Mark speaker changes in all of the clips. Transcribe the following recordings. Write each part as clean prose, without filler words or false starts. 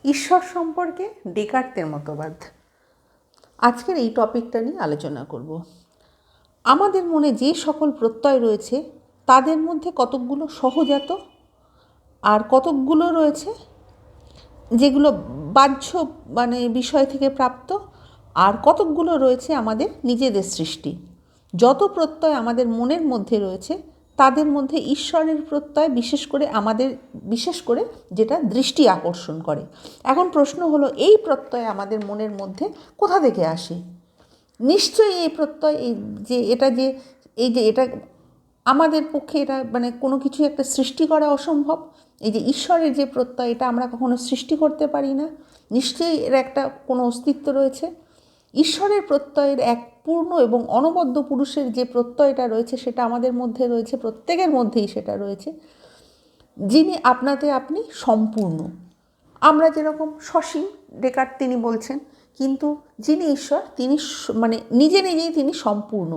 Speaker 1: ঈশ্বর সম্পর্কে ডেকার্তের মতবাদ। আজকের এই টপিকটা নিয়ে আলোচনা করব। আমাদের মনে যে সকল প্রত্যয় রয়েছে তাদের মধ্যে কতকগুলো সহজাত আর কতকগুলো রয়েছে যেগুলো বাহ্য বিষয় থেকে প্রাপ্ত, আর কতকগুলো রয়েছে আমাদের নিজেদের সৃষ্টি। যত প্রত্যয় আমাদের মনের মধ্যে রয়েছে তাদের মধ্যে ঈশ্বরের প্রত্যয় বিশেষ করে যেটা দৃষ্টি আকর্ষণ করে। এখন প্রশ্ন হলো, এই প্রত্যয় আমাদের মনের মধ্যে কোথা থেকে আসে? নিশ্চয়ই এই প্রত্যয় এটা আমাদের পক্ষে এটা কোনো কিছু একটা সৃষ্টি করা অসম্ভব। এই যে ঈশ্বরের যে প্রত্যয়, এটা আমরা কখনো সৃষ্টি করতে পারি না। নিশ্চয়ই এর একটা কোনো অস্তিত্ব রয়েছে। ঈশ্বরের প্রত্যয়ের এক পূর্ণ এবং অনবদ্য পুরুষের যে প্রত্যয়টা রয়েছে সেটা আমাদের মধ্যে রয়েছে, প্রত্যেকের মধ্যেই সেটা রয়েছে, যিনি আপনাতে আপনি সম্পূর্ণ। আমরা যেরকম সসীম, ডেকার্ত তিনি বলছেন, কিন্তু যিনি ঈশ্বর তিনি নিজে নিজেই তিনি সম্পূর্ণ।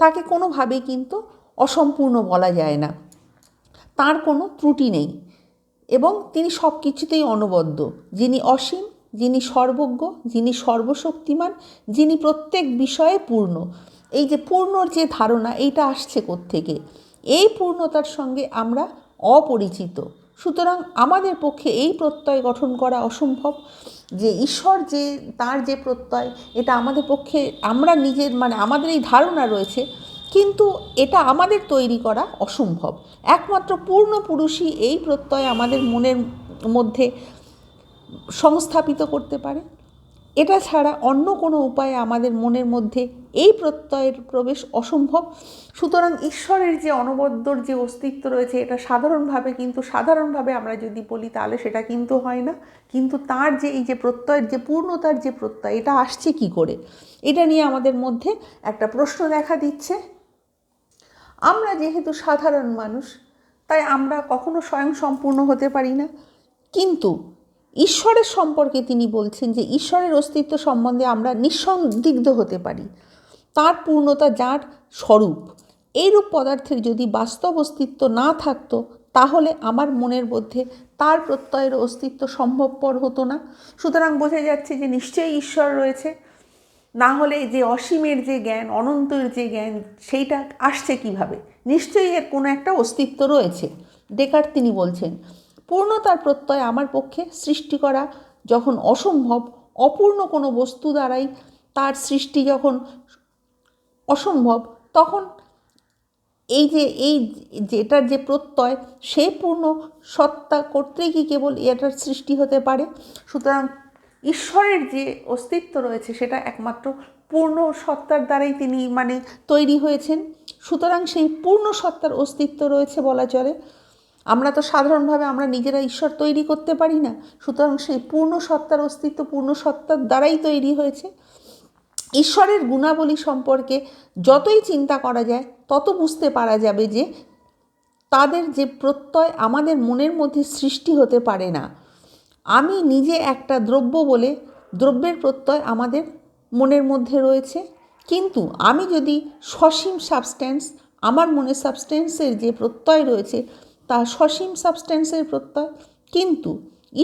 Speaker 1: তাকে কোনোভাবেই কিন্তু অসম্পূর্ণ বলা যায় না, তার কোনো ত্রুটি নেই এবং তিনি সব কিছুতেই অনবদ্য। যিনি অসীম, যিনি সর্বজ্ঞ, যিনি সর্বশক্তিমান, যিনি প্রত্যেক বিষয়ে পূর্ণ। এই যে পূর্ণর যে ধারণা, এইটা আসছে কোত্থেকে? এই পূর্ণতার সঙ্গে আমরা অপরিচিত, সুতরাং আমাদের পক্ষে এই প্রত্যয় গঠন করা অসম্ভব যে ঈশ্বর যে তার যে প্রত্যয়, এটা আমাদের পক্ষে আমরা আমাদের এই ধারণা রয়েছে, কিন্তু এটা আমাদের তৈরি করা অসম্ভব। একমাত্র পূর্ণ পুরুষই এই প্রত্যয় আমাদের মনের মধ্যে সংস্থাপিত করতে পারে। এটা ছাড়া অন্য কোনো উপায়ে আমাদের মনের মধ্যে এই প্রত্যয়ের প্রবেশ অসম্ভব। সুতরাং ঈশ্বরের যে অনবদ্যর যে অস্তিত্ব রয়েছে, এটা সাধারণভাবে আমরা যদি বলি তাহলে সেটা কিন্তু হয় না। কিন্তু তার যে এই যে প্রত্যয়ের যে পূর্ণতার যে প্রত্যয়, এটা আসছে কি করে? এটা নিয়ে আমাদের মধ্যে একটা প্রশ্ন দেখা দিচ্ছে। আমরা যেহেতু সাধারণ মানুষ, তাই আমরা কখনো স্বয়ং সম্পূর্ণ হতে পারি না, কিন্তু ঈশ্বরের সম্পর্কে তিনি বলছেন যে ঈশ্বরের অস্তিত্ব সম্বন্ধে আমরা নিঃসন্দিগ্ধ হতে পারি। তার পূর্ণতা যার স্বরূপ, এইরূপ পদার্থের যদি বাস্তব অস্তিত্ব না থাকতো, তাহলে আমার মনের মধ্যে তার প্রত্যয়ের অস্তিত্ব সম্ভবপর হতো না। সুতরাং বোঝা যাচ্ছে যে নিশ্চয়ই ঈশ্বর রয়েছে, না হলে যে অসীমের যে জ্ঞান, অনন্তের যে জ্ঞান, সেইটা আসছে কিভাবে? নিশ্চয়ই এর কোনো একটা অস্তিত্ব রয়েছে। ডেকার্ত তিনি বলছেন, পূর্ণতার প্রত্যয় আমার পক্ষে সৃষ্টি করা যখন অসম্ভব, অপূর্ণ কোনো বস্তু দ্বারাই তার সৃষ্টি যখন অসম্ভব, তখন এটার যে প্রত্যয়, সে পূর্ণ সত্তা কর্তৃক কি কেবল এটার সৃষ্টি হতে পারে। সুতরাং ঈশ্বরের যে অস্তিত্ব রয়েছে সেটা একমাত্র পূর্ণ সত্তার দ্বারাই তিনি তৈরি হয়েছেন। সুতরাং সেই পূর্ণ সত্তার অস্তিত্ব রয়েছে বলা চলে। আমরা তো সাধারণভাবে আমরা নিজেরা ঈশ্বর তৈরি করতে পারি না, সুতরাং সেই পূর্ণ সত্তার অস্তিত্ব পূর্ণ সত্তার দ্বারাই তৈরি হয়েছে। ঈশ্বরের গুণাবলী সম্পর্কে যতই চিন্তা করা যায় তত বুঝতে পারা যাবে যে তাদের যে প্রত্যয় আমাদের মনের মধ্যে সৃষ্টি হতে পারে না। আমি নিজে একটা দ্রব্য বলে দ্রব্যের প্রত্যয় আমাদের মনের মধ্যে রয়েছে, কিন্তু আমি যদি সসীম সাবস্ট্যান্স, আমার মনে সাবস্ট্যান্সের যে প্রত্যয় রয়েছে তা সসীম সাবস্ট্যান্সের প্রত্যয়, কিন্তু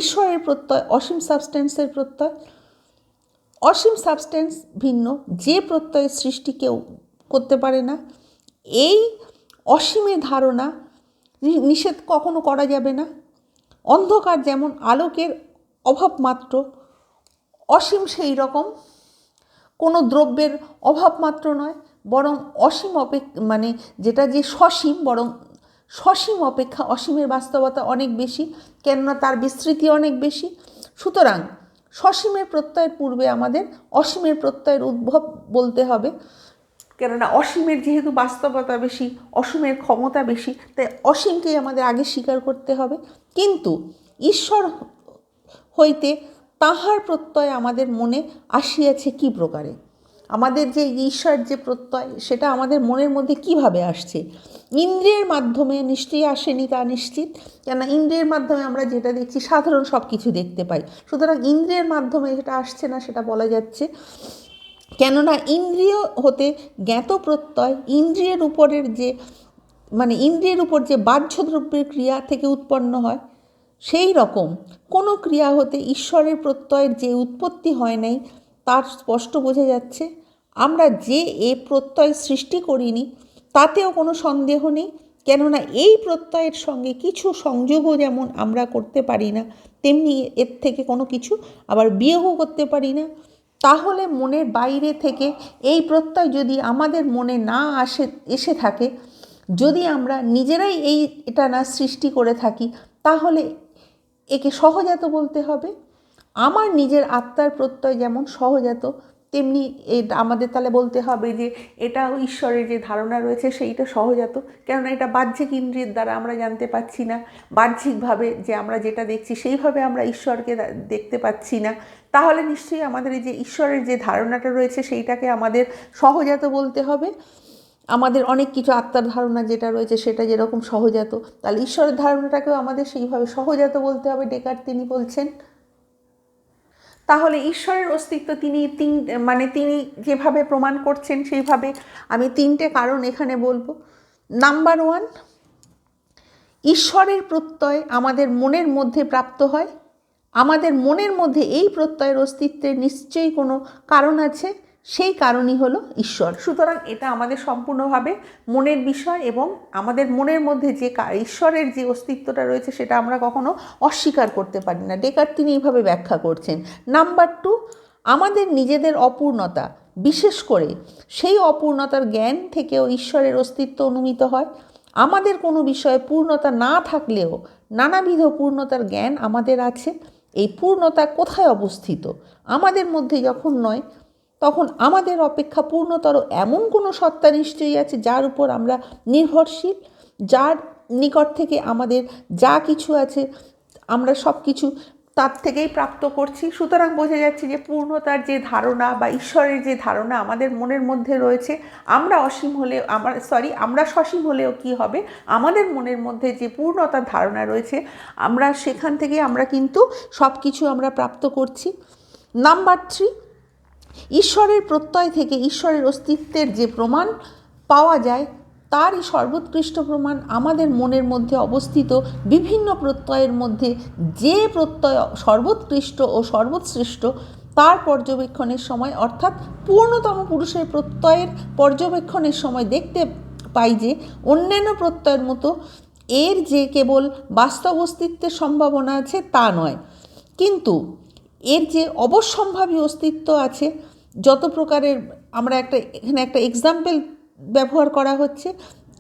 Speaker 1: ঈশ্বরের প্রত্যয় অসীম সাবস্ট্যান্সের প্রত্যয়। অসীম সাবস্ট্যান্স ভিন্ন, যে প্রত্যয়ের সৃষ্টি কেউ করতে পারে না। এই অসীমের ধারণা নিষেধ কখনো করা যাবে না। অন্ধকার যেমন আলোকের অভাব মাত্র, অসীম সেই রকম কোনো দ্রব্যের অভাব মাত্র নয়, বরং অসীম যেটা যে সসীম, বরং সসীম অপেক্ষা অসীমের বাস্তবতা অনেক বেশি, কেননা তার বিস্তৃতি অনেক বেশি। সুতরাং সসীমের প্রত্যয়ের পূর্বে আমাদের অসীমের প্রত্যয়ের উদ্ভব বলতে হবে, কেননা অসীমের যেহেতু বাস্তবতা বেশি, অসীমের ক্ষমতা বেশি, তাই অসীমকেই আমাদের আগে স্বীকার করতে হবে। কিন্তু ঈশ্বর হইতে তাহার প্রত্যয় আমাদের মনে আসিয়াছে কি প্রকারে? আমাদের যে ঈশ্বর যে প্রত্যয়, সেটা আমাদের মনের মধ্যে কিভাবে আসছে? ইন্দ্রিয়ের মাধ্যমে নিশ্চয়ই আসেনি তা নিশ্চিত, কেননা ইন্দ্রিয়ের মাধ্যমে আমরা যেটা দেখছি সাধারণ সব কিছু দেখতে পাই। সুতরাং ইন্দ্রিয়ের মাধ্যমে যেটা আসছে না সেটা বলা যাচ্ছে, কেননা ইন্দ্রিয় হতে জ্ঞাত প্রত্যয় ইন্দ্রিয়ের উপর যে বাহ্য দ্রব্যের ক্রিয়া থেকে উৎপন্ন হয়। সেই রকম কোনো ক্রিয়া হতে ঈশ্বরের প্রত্যয়ের যে উৎপত্তি হয় নাই তার স্পষ্ট বোঝা যাচ্ছে। আমরা যে এ প্রত্যয় সৃষ্টি করিনি তাতেও কোনো সন্দেহ নেই, কেননা এই প্রত্যয়ের সঙ্গে কিছু সংযোগও যেমন আমরা করতে পারি না, তেমনি এর থেকে কোনো কিছু আবার বিয়োগও করতে পারি না। তাহলে মনের বাইরে থেকে এই প্রত্যয় যদি আমাদের মনে না এসে থাকে, যদি আমরা নিজেরাই এটা না সৃষ্টি করে থাকি, তাহলে একে সহজাত বলতে হবে। আমার নিজের আত্মার প্রত্যয় যেমন সহজাত, তেমনি আমাদের তাহলে বলতে হবে যে এটাও ঈশ্বরের যে ধারণা রয়েছে সেইটা সহজাত, কেননা এটা বাহ্যিক ইন্দ্রিয়ের দ্বারা আমরা জানতে পাচ্ছি না, বাহ্যিকভাবে যে আমরা যেটা দেখছি সেইভাবে আমরা ঈশ্বরকে দেখতে পাচ্ছি না। তাহলে নিশ্চয়ই আমাদের এই যে ঈশ্বরের যে ধারণাটা রয়েছে সেইটাকে আমাদের সহজাত বলতে হবে। আমাদের অনেক কিছু আত্মার ধারণা যেটা রয়েছে সেটা যেরকম সহজাত, তাহলে ঈশ্বরের ধারণাটাকেও আমাদের সেইভাবে সহজাত বলতে হবে, ডেকার্ট তিনি বলছেন। তাহলে ঈশ্বরের অস্তিত্ব তিনি যেভাবে প্রমাণ করছেন সেইভাবে আমি 3টে কারণ এখানে বলবো। নাম্বার 1, ঈশ্বরের প্রত্যয় আমাদের মনের মধ্যে প্রাপ্ত হয়। আমাদের মনের মধ্যে এই প্রত্যয়ের অস্তিত্বের নিশ্চয়ই কোনো কারণ আছে, সেই কারণই হলো ঈশ্বর। সুতরাং এটা আমাদের সম্পূর্ণভাবে মনের বিষয়, এবং আমাদের মনের মধ্যে যে ঈশ্বরের যে অস্তিত্বটা রয়েছে সেটা আমরা কখনো অস্বীকার করতে পারি না। ডেকার্ট তিনি এইভাবে ব্যাখ্যা করছেন। নাম্বার 2, আমাদের নিজেদের অপূর্ণতা, বিশেষ করে সেই অপূর্ণতার জ্ঞান থেকেও ঈশ্বরের অস্তিত্ব অনুমিত হয়। আমাদের কোনো বিষয়ে পূর্ণতা না থাকলেও নানাবিধ পূর্ণতার জ্ঞান আমাদের আছে। এই পূর্ণতা কোথায় অবস্থিত? আমাদের মধ্যে যখন নয়, তখন আমাদের অপেক্ষা পূর্ণতর এমন কোনো সত্তা নিশ্চয়ই আছে যার উপর আমরা নির্ভরশীল, যার নিকট থেকে আমাদের যা কিছু আছে আমরা সব কিছু তার থেকেই প্রাপ্ত করছি। সুতরাং বোঝা যাচ্ছে যে পূর্ণতার যে ধারণা বা ঈশ্বরের যে ধারণা আমাদের মনের মধ্যে রয়েছে, আমরা সসীম হলেও কি হবে, আমাদের মনের মধ্যে যে পূর্ণতার ধারণা রয়েছে আমরা সেখান থেকে আমরা কিন্তু সব কিছু আমরা প্রাপ্ত করছি। নাম্বার 3, ঈশ্বরের প্রত্যয় থেকে ঈশ্বরের অস্তিত্বের যে প্রমাণ পাওয়া যায় তারই সর্বোৎকৃষ্ট প্রমাণ আমাদের মনের মধ্যে অবস্থিত বিভিন্ন প্রত্যয়ের মধ্যে যে প্রত্যয় সর্বোৎকৃষ্ট ও সর্বশ্রেষ্ঠ তার পর্যবেক্ষণের সময়, অর্থাৎ পূর্ণতম পুরুষের প্রত্যয়ের পর্যবেক্ষণের সময় দেখতে পাই যে অন্যান্য প্রত্যয়ের মতো এর যে কেবল বাস্তব অস্তিত্বের সম্ভাবনা আছে তা নয়, কিন্তু এর যে অবশ্যম্ভাবী অস্তিত্ব আছে। যত প্রকারের আমরা এখানে একটা এক্সাম্পল ব্যবহার করা হচ্ছে,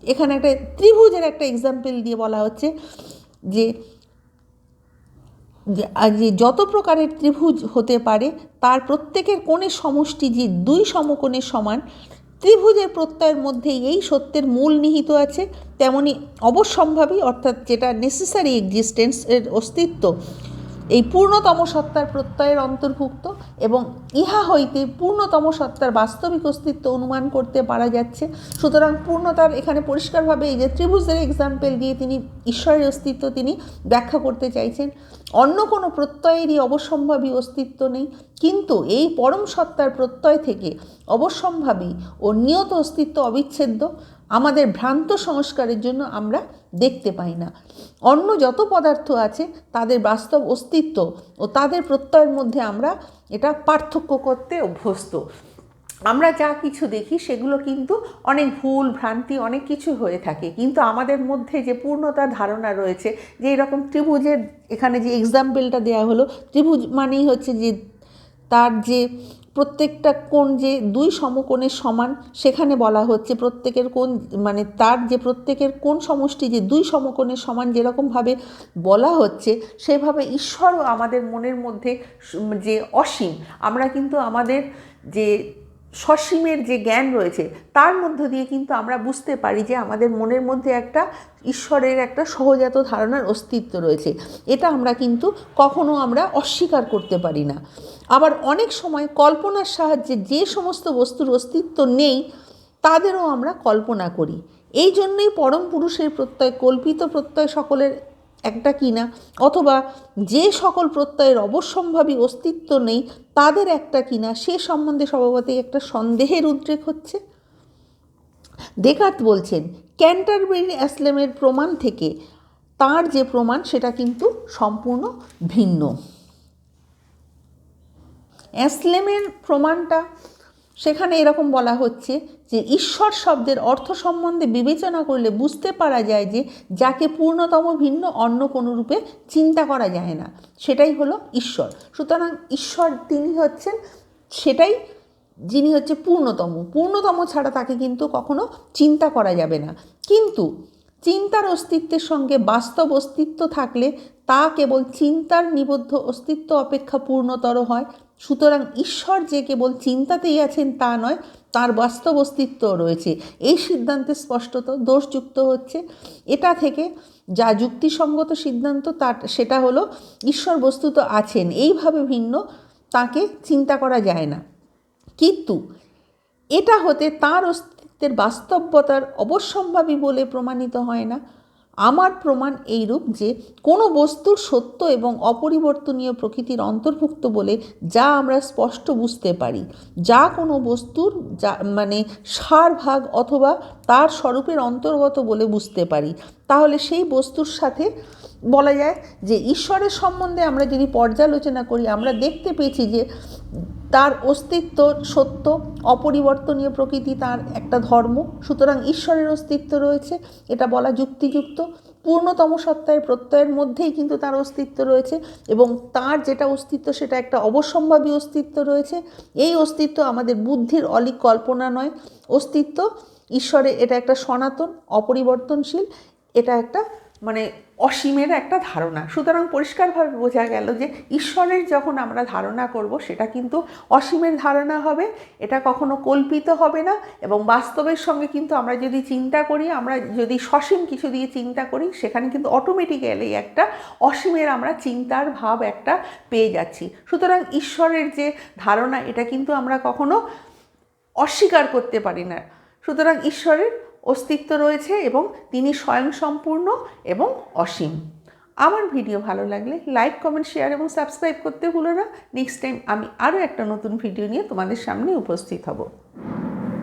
Speaker 1: এখানে একটা ত্রিভুজের একটা এক্সাম্পল দিয়ে বলা হচ্ছে যে যত প্রকারের ত্রিভুজ হতে পারে তার প্রত্যেকের কোণের সমষ্টি যে 2 সমকোণের সমান, ত্রিভুজের প্রত্যয়ের মধ্যে এই সত্যের মূল নিহিত আছে। তেমনি অবশ্যম্ভাবী, অর্থাৎ যেটা নেসেসারি এক্সিস্টেন্স এর অস্তিত্ব এই পূর্ণতম সত্তার প্রত্যয়ের অন্তর্ভুক্ত, এবং ইহা হইতে পূর্ণতম সত্তার বাস্তবিক অস্তিত্ব অনুমান করতে পারা যাচ্ছে। সুতরাং পূর্ণতার এখানে পরিষ্কারভাবে এই যে ত্রিভুজের এক্সাম্পল দিয়ে তিনি ঈশ্বরের অস্তিত্ব তিনি ব্যাখ্যা করতে চাইছেন। অন্য কোনো প্রত্যয়েরই অবশ্যম্ভাবী অস্তিত্ব নেই, কিন্তু এই পরম সত্তার প্রত্যয় থেকে অবশ্যম্ভাবী ও নিয়ত অস্তিত্ব অবিচ্ছেদ্য। আমাদের ভ্রান্ত সংস্কারের জন্য আমরা দেখতে পাই না। অন্য যত পদার্থ আছে তাদের বাস্তব অস্তিত্ব ও তাদের প্রত্যয়ের মধ্যে আমরা এটা পার্থক্য করতে অভ্যস্ত। আমরা যা কিছু দেখি সেগুলো কিন্তু অনেক ভুল ভ্রান্তি অনেক কিছু হয়ে থাকে, কিন্তু আমাদের মধ্যে যে পূর্ণতার ধারণা রয়েছে, যে এরকম ত্রিভুজের এখানে যে এক্সাম্পলটা দেওয়া হলো, ত্রিভুজ মানেই হচ্ছে যে তার যে প্রত্যেকটা কোণ যে 2 সমকোণের সমান, সেখানে বলা হচ্ছে প্রত্যেকের কোণ মানে তার যে প্রত্যেকের কোণ সমষ্টি যে 2 সমকোণের সমান যেরকমভাবে বলা হচ্ছে, সেভাবে ঈশ্বরও আমাদের মনের মধ্যে যে অসীম, আমরা কিন্তু আমাদের যে সসীমের যে জ্ঞান রয়েছে তার মধ্য দিয়ে কিন্তু আমরা বুঝতে পারি যে আমাদের মনের মধ্যে একটা ঈশ্বরের একটা সহজাত ধারণার অস্তিত্ব রয়েছে। এটা আমরা কিন্তু কখনো আমরা অস্বীকার করতে পারি না। আবার অনেক সময় কল্পনার সাহায্যে যে সমস্ত বস্তুর অস্তিত্ব নেই তাদেরও আমরা কল্পনা করি। এই জন্যই পরম পুরুষের প্রত্যয় কল্পিত প্রত্যয় সকলের একটা কিনা, অথবা যে সকল প্রত্যয়ের অবশ্যম্ভাবী অস্তিত্ব নেই তাদের একটা কিনা, সে সম্বন্ধে স্বভাবতই একটা সন্দেহের উদ্রেক হচ্ছে। ডেকার্ট বলছেন ক্যান্টারবেরি অ্যাসলেমের প্রমাণ থেকে তার যে প্রমাণ সেটা কিন্তু সম্পূর্ণ ভিন্ন। অ্যাসলেমের প্রমাণটা, সেখানে এরকম বলা হচ্ছে যে ঈশ্বর শব্দের অর্থ সম্বন্ধে বিবেচনা করলে বুঝতে পারা যায় যে যাকে পূর্ণতম ভিন্ন অন্য কোনো রূপে চিন্তা করা যায় না, সেটাই হলো ঈশ্বর। সুতরাং ঈশ্বর তিনি হচ্ছেন সেটাই, যিনি হচ্ছে পূর্ণতম ছাড়া তাকে কিন্তু কখনো চিন্তা করা যাবে না। কিন্তু চিন্তার অস্তিত্বের সঙ্গে বাস্তব অস্তিত্ব থাকলে তা কেবল চিন্তার নিবদ্ধ অস্তিত্ব অপেক্ষা পূর্ণতর হয়। সুতরাং ঈশ্বর যে কেবল চিন্তাতেই আছেন তা নয়, তার বাস্তব অস্তিত্বও রয়েছে। এই সিদ্ধান্তে স্পষ্টত দোষযুক্ত হচ্ছে। এটা থেকে যা যুক্তিসঙ্গত সিদ্ধান্ত সেটা হলো ঈশ্বর বস্তুত আছেন, এইভাবে ভিন্ন তাকে চিন্তা করা যায় না। কিন্তু এটা হতে তার অস্তিত্বের বাস্তবতার অবশ্যম্ভাবী বলে প্রমাণিত হয় না। আমার প্রমাণ এইরূপ যে কোনো বস্তুর সত্য এবং অপরিবর্তনীয় প্রকৃতির অন্তর্ভুক্ত বলে যা আমরা স্পষ্ট বুঝতে পারি, যা কোনো বস্তুর সারভাগ অথবা তার স্বরূপের অন্তর্গত বলে বুঝতে পারি, তাহলে সেই বস্তুর সাথে বলা যায় যে ঈশ্বরের সম্বন্ধে আমরা যদি পর্যালোচনা করি, আমরা দেখতে পেয়েছি যে তার অস্তিত্ব সত্য, অপরিবর্তনীয় প্রকৃতি তার একটা ধর্ম। সুতরাং ঈশ্বরের অস্তিত্ব রয়েছে, এটা বলা যুক্তিযুক্ত। পূর্ণতম সত্তার প্রত্যয়ের মধ্যেই কিন্তু তার অস্তিত্ব রয়েছে, এবং তার যেটা অস্তিত্ব সেটা একটা অবশ্যম্ভাবী অস্তিত্ব রয়েছে। এই অস্তিত্ব আমাদের বুদ্ধির অলীক কল্পনা নয়। অস্তিত্ব ঈশ্বরের এটা একটা সনাতন, অপরিবর্তনশীল, এটা একটা অসীমের একটা ধারণা। সুতরাং পরিষ্কারভাবে বোঝা গেল যে ঈশ্বরের যখন আমরা ধারণা করব সেটা কিন্তু অসীমের ধারণা হবে, এটা কখনো কল্পিত হবে না। এবং বাস্তবের সঙ্গে কিন্তু আমরা যদি চিন্তা করি, আমরা যদি সসীম কিছু দিয়ে চিন্তা করি, সেখানে কিন্তু অটোমেটিক্যালি একটা অসীমের আমরা চিন্তার ভাব একটা পেয়ে যাচ্ছি। সুতরাং ঈশ্বরের যে ধারণা এটা কিন্তু আমরা কখনো অস্বীকার করতে পারি না। সুতরাং ঈশ্বরের অস্তিত্ব রয়েছে এবং তিনি স্বয়ংসম্পূর্ণ এবং অসীম। আমার ভিডিও ভালো লাগলে লাইক, কমেন্ট, শেয়ার এবং সাবস্ক্রাইব করতে ভুলো না। নেক্সট টাইম আমি আরও একটা নতুন ভিডিও নিয়ে তোমাদের সামনে উপস্থিত হব।